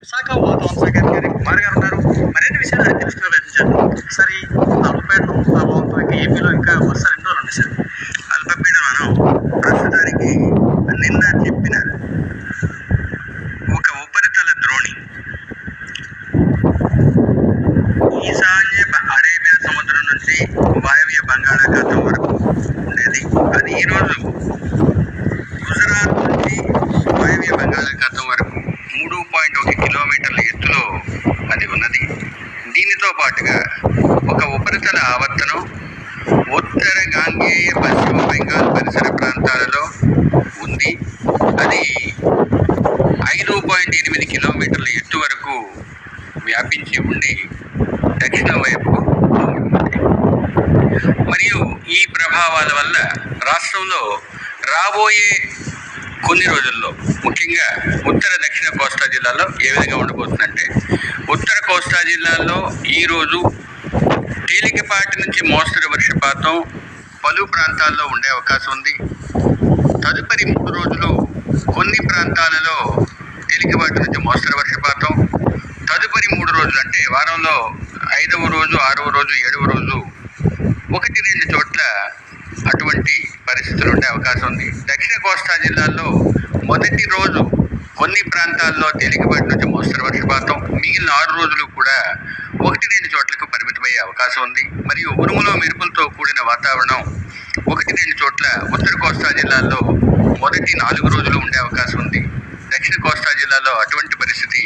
విశాఖ వాతావరణ శాఖ అధికారి కుమార్ గారు ఉన్నారు. మరిన్ని విషయాలు ఆయన తెలుసుకునే ప్రయత్నించారు. సార్ ఈ అల్పపీడనం ప్రభావంతో ఏపీలో ఇంకా వర్షాలు ఎన్ని రోజులు ఉన్నాయి సార్? అల్పపీడనం ప్రస్తుతానికి నిన్న చెప్పిన ఒక ఉపరితల ద్రోణి ఈశాన్య అరేబియా సముద్రం నుంచి వాయవ్య బంగాళాఖాతం వరకు ఉండేది. అది ఈరోజు గుజరాత్ నుంచి వాయవ్య బంగాళాఖాతం వరకు 3.1 కిలోమీటర్ల ఎత్తులో అది ఉన్నది. దీనితో పాటుగా ఒక ఉపరితల ఆవర్తనం ఉత్తర గాంగేయ పశ్చిమ బెంగాల్ పరిసర ప్రాంతాలలో ఉంది. అది 5.8 కిలోమీటర్ల ఎత్తు వరకు వ్యాపించి ఉండి దక్షిణ వైపు ఉంది. మరియు ఈ ప్రభావాల వల్ల రాష్ట్రంలో రాబోయే కొన్ని రోజుల్లో ముఖ్యంగా ఉత్తర దక్షిణ కోస్తా జిల్లాలో ఏ విధంగా ఉండబోతుందంటే, ఉత్తర కోస్తా జిల్లాల్లో ఈరోజు తేలికపాటి నుంచి మోస్తరు వర్షపాతం పలు ప్రాంతాల్లో ఉండే అవకాశం ఉంది. తదుపరి 3 రోజులు కొన్ని ప్రాంతాలలో తేలికపాటి నుంచి మోస్తరు వర్షపాతం, తదుపరి 3 రోజులు అంటే వారంలో 5వ రోజు 6వ రోజు 7వ రోజు 1-2 చోట్ల అటువంటి పరిస్థితులు ఉండే అవకాశం ఉంది. దక్షిణ కోస్తా జిల్లాల్లో మొదటి రోజు కొన్ని ప్రాంతాల్లో తేలికపాటి నుంచి మోస్తరు వర్షపాతం, మిగిలిన 6 రోజులు కూడా 1-2 చోట్లకు పరిమితమయ్యే అవకాశం ఉంది. మరియు ఉరుములు మెరుపులతో కూడిన వాతావరణం 1-2 చోట్ల ఉత్తర కోస్తా జిల్లాల్లో మొదటి 4 రోజులు ఉండే అవకాశం ఉంది. దక్షిణ కోస్తా జిల్లాలో అటువంటి పరిస్థితి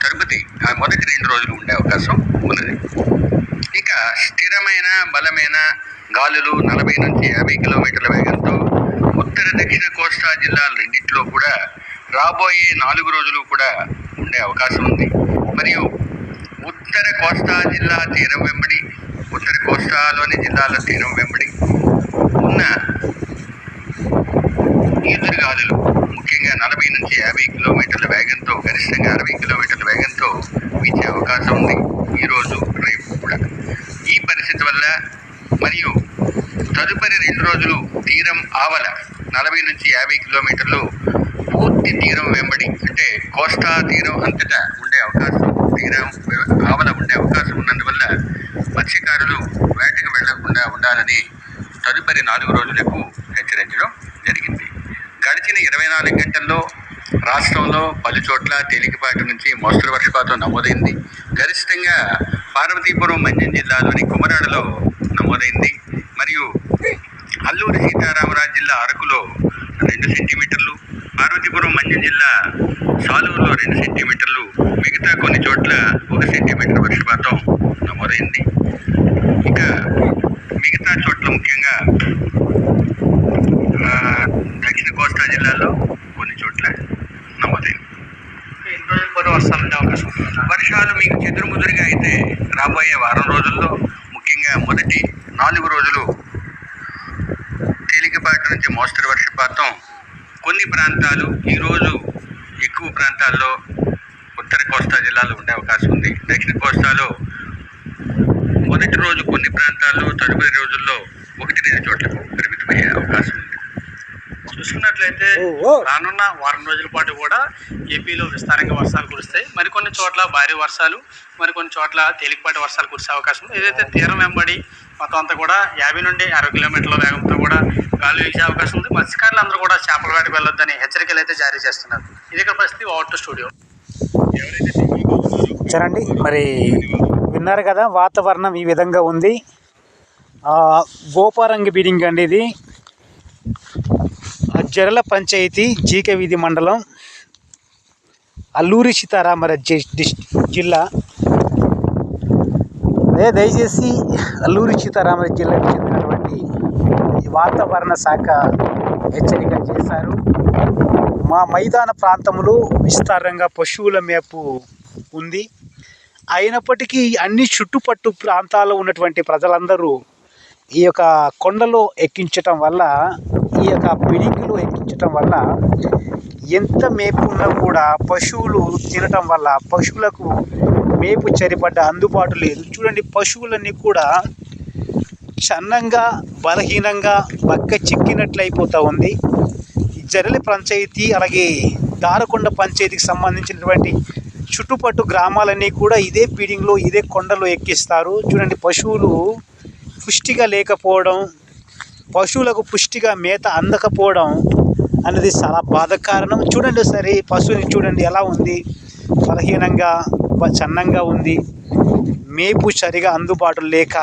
తరుపతి మొదటి 2 రోజులు ఉండే అవకాశం ఉన్నది. ఇక స్థిరమైన బలమైన గాలులు 40 నుంచి 50 కిలోమీటర్ల వేగంతో ఉత్తర దక్షిణ కోస్తా జిల్లాల రెండింటిలో కూడా రాబోయే 4 రోజులు కూడా ఉండే అవకాశం ఉంది. మరియు ఉత్తర కోస్తా జిల్లా తీరం వెంబడి, ఉత్తర కోస్తాలోని జిల్లాల తీరం వెంబడి ఉన్న ఈదురుగాలులు ముఖ్యంగా 40 నుంచి 50 కిలోమీటర్ల వేగంతో, గరిష్టంగా 60 కిలోమీటర్ల వేగంతో వీచే అవకాశం ఉంది ఈరోజు రేపు కూడా. ఈ పరిస్థితి వల్ల మరియు తదుపరి 2 రోజులు తీరం ఆవల 40 నుంచి 50 కిలోమీటర్లు పూర్తి తీరం వెంబడి అంటే కోస్తా తీరం అంతటా ఉండే అవకాశం, తీరం ఆవల ఉండే అవకాశం ఉన్నందువల్ల మత్స్యకారులు వేటకు వెళ్లకుండా ఉండాలని తదుపరి 4 రోజులకు హెచ్చరించడం జరిగింది. గడిచిన 24 గంటల్లో రాష్ట్రంలో పలు చోట్ల తేలికపాటి నుంచి మోస్తరు వర్షపాతం నమోదైంది. గరిష్టంగా పార్వతీపురం మన్యం జిల్లాలోని కుమరాడలో నమోదైంది. మరియు అల్లూరి సీతారామరాజు జిల్లా అరకులో 2 సెంటీమీటర్లు, పార్వతీపురం మన్యం జిల్లా సాలూరులో 2 సెంటీమీటర్లు, మిగతా కొన్ని చోట్ల 1 సెంటీమీటర్ వర్షపాతం నమోదైంది. ఇక మిగతా చోట్ల ముఖ్యంగా దక్షిణ కోస్తా జిల్లాలో కొన్ని చోట్ల నమోదైంది. ఎన్ని రోజుల పాటు వర్షాలు ఉండే అవకాశం ఉంది? వర్షాలు మీకు చెదురుముదురుగా అయితే రాబోయే వారం రోజుల్లో ముఖ్యంగా మొదటి 4 రోజులు తేలికపాటి నుంచి మోస్తరు వర్షపాతం, కొన్ని ప్రాంతాలు ఈరోజు ఎక్కువ ప్రాంతాల్లో ఉత్తర కోస్తా జిల్లాలో ఉండే అవకాశం ఉంది. దక్షిణ కోస్తాలో మొదటి రోజు కొన్ని ప్రాంతాల్లో, తదుపరి రోజుల్లో 1-2 చోట్లకు పరిమితమయ్యే అవకాశం ఉంది. చూసుకున్నట్లయితే రానున్న వారం రోజుల పాటు కూడా ఏపీలో విస్తారంగా వర్షాలు కురుస్తాయి. మరికొన్ని చోట్ల భారీ వర్షాలు, మరికొన్ని చోట్ల తేలికపాటి వర్షాలు కురిసే అవకాశం ఉంది. ఏదైతే తీరం వెంబడి మొత్తం అంతా కూడా 50 నుండి 60 కిలోమీటర్ల వేగంతో కూడా గాలి వీచే అవకాశం ఉంది. మత్స్యకారులు అందరూ కూడా చేపల వేటకు వెళ్ళొద్దని హెచ్చరికలు అయితే జారీ చేస్తున్నారు. ఇది ఇక్కడ పరిస్థితి. Over to studio. సరేండి, మరి విన్నారు కదా, వాతావరణం ఈ విధంగా ఉంది. గోపారంగి బీడింగ్ అండి ఇది. జరల పంచాయతీ, జీకే వీధి మండలం, అల్లూరి సీతారామరాజు జిల్లా. దయచేసి అల్లూరి సీతారామరాజు జిల్లాకు చెందినటువంటి ఈ వాతావరణ శాఖ హెచ్చరిక చేశారు. మా మైదాన ప్రాంతంలో విస్తారంగా పశువుల మేపు ఉంది. అయినప్పటికీ అన్ని చుట్టుపట్టు ప్రాంతాల్లో ఉన్నటువంటి ప్రజలందరూ ఈ యొక్క కొండలో ఎక్కించటం వల్ల, ఈ యొక్క బిడింగ్లో ఎక్కించటం వల్ల ఎంత మేపు ఉన్నా కూడా పశువులు తినటం వల్ల పశువులకు మేపు సరిపడ్డ అందుబాటు లేదు. చూడండి, పశువులన్నీ కూడా సన్నంగా, బలహీనంగా, బక్క చిక్కినట్లు అయిపోతూ ఉంది. జరలి పంచాయతీ అలాగే దారకొండ పంచాయతీకి సంబంధించినటువంటి చుట్టుపట్టు గ్రామాలన్నీ కూడా ఇదే ఫీడింగ్లో ఇదే కొండలో ఎక్కిస్తారు. చూడండి, పశువులు పుష్టిగా లేకపోవడం, పశువులకు పుష్టిగా మేత అందకపోవడం అనేది చాలా బాధాకరణం. చూడండి ఒకసారి పశువుని చూడండి ఎలా ఉంది, బలహీనంగా సన్నంగా ఉంది, మేపు సరిగా అందుబాటులో లేక.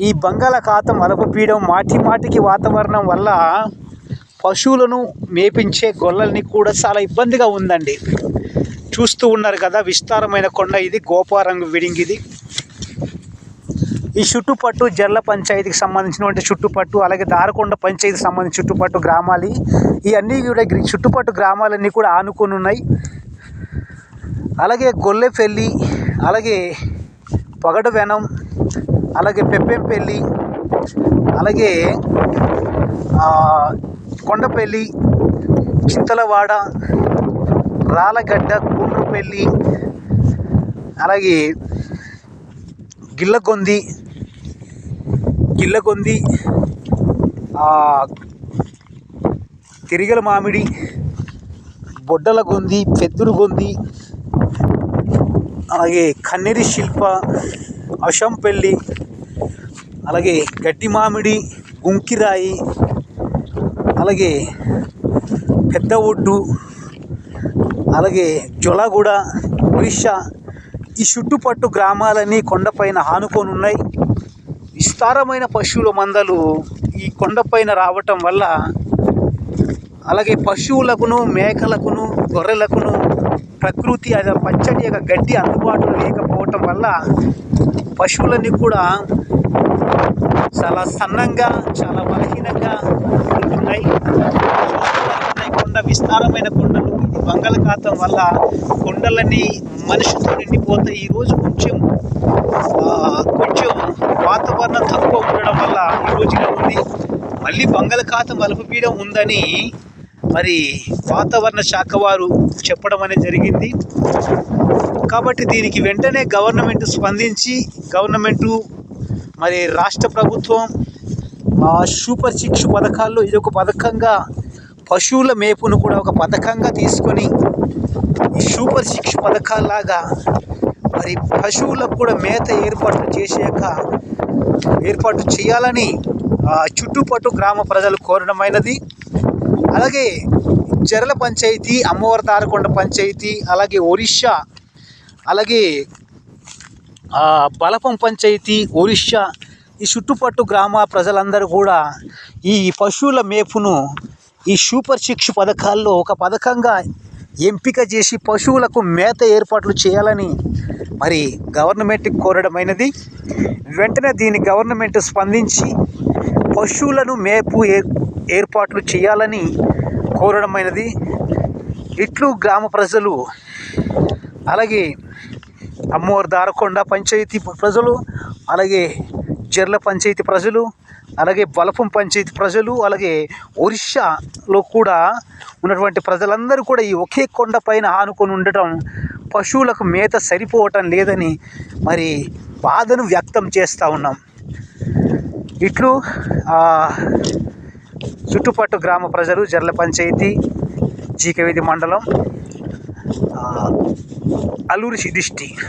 ఈ బంగాళాఖాతం అల్పపీడనం మాటికి వాతావరణం వల్ల పశువులను మేపించే గొల్లల్ని కూడా చాలా ఇబ్బందిగా ఉందండి. చూస్తూ ఉన్నారు కదా, విస్తారమైన కొండ ఇది, గోపారంగు విడింగ్ ఇది. ఈ చుట్టుపట్టు జర్ల పంచాయతీకి సంబంధించినటువంటి చుట్టుపట్టు, అలాగే దారకొండ పంచాయతీకి సంబంధించిన చుట్టుపట్టు గ్రామాలు ఇవన్నీ కూడా చుట్టుపట్టు గ్రామాలన్నీ కూడా ఆనుకొని ఉన్నాయి. అలాగే గొల్లెపల్లి, అలాగే పొగడవెనం, అలాగే పెప్పెంపల్లి, అలాగే కొండపల్లి, చింతలవాడ, రాళ్ళగడ్డ, కూండ్రపల్లి, అలాగే గిల్లగొంది, తిరిగల మామిడి, బొడ్డలగొంది, పెద్దురుగొంది, అలాగే కన్నెరి శిల్ప, అషంపల్లి, అలాగే గడ్డి మామిడి, గుంకిరాయి, అలాగే పెద్ద ఒడ్డు, అలాగే జొలగూడ, ఒరిస్సా. ఈ చుట్టుపట్టు గ్రామాలన్నీ కొండపైన ఆనుకొని ఉన్నాయి. విస్తారమైన పశువుల మందలు ఈ కొండపైన రావటం వల్ల, అలాగే పశువులకును, మేకలకును, గొర్రెలకును ప్రకృతి అది పచ్చటి యొక్క గడ్డి అందుబాటులో లేకపోవటం వల్ల పశువులన్నీ కూడా చాలా సన్నంగా, చాలా బలహీనంగా ఉంటున్నాయి. కొండ విస్తారమైన కొండలు, ఇది బంగాళాఖాతం వల్ల కొండలన్నీ మనుషులతో నిండిపోతాయి. ఈరోజు కొంచెం వాతావరణం తక్కువ ఉండడం వల్ల ఈరోజు ఇలా ఉంది. మళ్ళీ బంగాళాఖాతం అల్పపీడనం ఉందని మరి వాతావరణ శాఖ వారు చెప్పడం అనేది జరిగింది. కాబట్టి దీనికి వెంటనే గవర్నమెంట్ స్పందించి, మరి రాష్ట్ర ప్రభుత్వం సూపర్ 6 పథకాల్లో ఇది ఒక పథకంగా, పశువుల మేపును కూడా ఒక పథకంగా తీసుకొని ఈ సూపర్ 6 పథకాల్లాగా మరి పశువులకు కూడా మేత ఏర్పాటు చేయాలని చుట్టుపట్టు గ్రామ ప్రజలు కోరడమైనది. అలాగే జర్ల పంచాయతీ, అమ్మవారి దారకొండ పంచాయతీ, అలాగే ఒరిస్సా, అలాగే బలపం పంచాయతీ, ఒరిస్సా, ఈ చుట్టుపట్టు గ్రామ ప్రజలందరూ కూడా ఈ పశువుల మేపును ఈ సూపర్ 6 పథకాల్లో ఒక పథకంగా ఎంపిక చేసి పశువులకు మేత ఏర్పాట్లు చేయాలని మరి గవర్నమెంట్కి కోరడమైనది. వెంటనే దీని గవర్నమెంట్ స్పందించి పశువులను మేపు ఏర్పాట్లు చేయాలని కోరడమైనది. ఇట్లు గ్రామ ప్రజలు, అలాగే అమ్మవారి దారకొండ పంచాయతీ ప్రజలు, అలాగే జర్ల పంచాయతీ ప్రజలు, అలాగే బలపం పంచాయతీ ప్రజలు, అలాగే ఒరిస్సాలో కూడా ఉన్నటువంటి ప్రజలందరూ కూడా ఈ ఒకే కొండ పైన ఆనుకొని ఉండటం, పశువులకు మేత సరిపోవటం లేదని మరి బాధను వ్యక్తం చేస్తూ ఉన్నాం. ఇట్లు చుట్టుపట్టు గ్రామ ప్రజలు, జర్ల పంచాయతీ, జీకవేది మండలం, అల్లూరి డిస్ట్రిక్ట్.